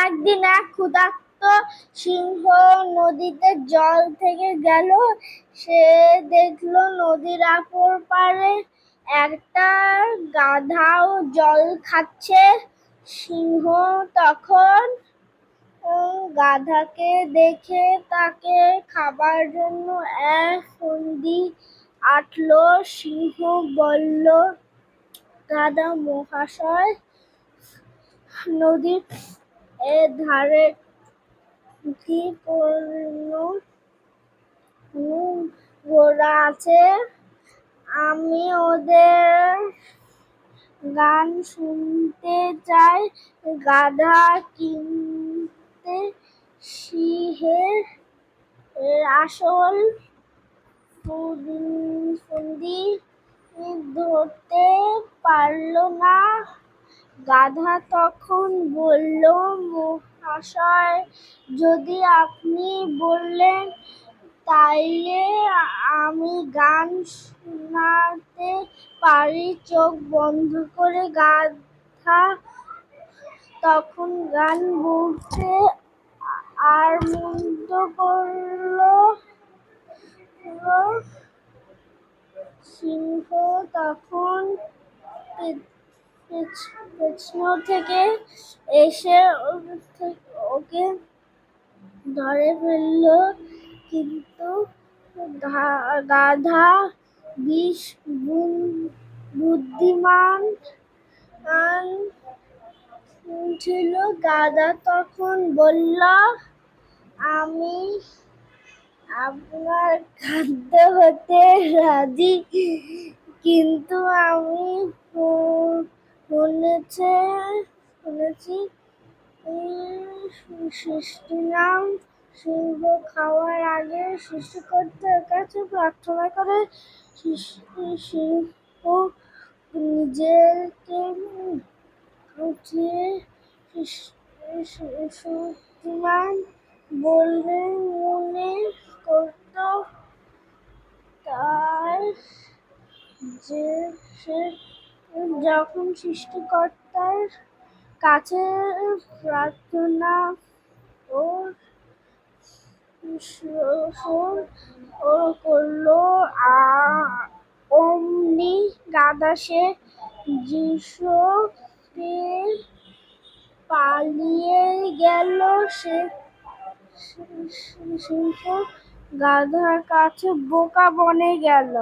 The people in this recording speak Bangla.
একদিন এক ক্ষুধার্ত সিংহ নদীতে জল থেকে গেল। সে দেখলো নদীর অপর পারে একটা গাধাও জল খাচ্ছে। সিংহ তখন গাধাকে দেখে তাকে খাবার জন্য এক ফন্দি আটলো। সিংহ বলল, গাধা মহাশয়, নদীর ধারে কি কোনো ঘোড়া আছে? আমি ওদের গান শুনতে চাই। গাধা কিন্তু সিংহের আসল ফন্দি ধরতে পারল না। গাধা তখন বলল, মহাশয়, যদি আপনি বলেন তাইলে আমি গান শোনাতে পারি। চোখ বন্ধ করে গাধা তখন গান বলতে আরম্ভ করল। সিংহ তখন পেছন থেকে এসে ওকে ধরে ফেলল, কিন্তু গাধা বেশ বুদ্ধিমান ছিল। গাধা তখন বলল, আমি আপনার খাদ্য হতে রাজি, কিন্তু আমি শুনেছি সৃষ্টিনাম সিংহ খাওয়ার আগে সৃষ্টিকর্তার কাছে প্রার্থনা করে। সিংহ নিজেকে উঠিয়ে শক্তিমান বলে মনে করত, তাই যে সে যখন সৃষ্টিকর্তার কাছে প্রার্থনা করল, অমনি গাধা সে দৃশ্য পেয়ে পালিয়ে গেল। সিংহ গাধার কাছে বোকা বনে গেল।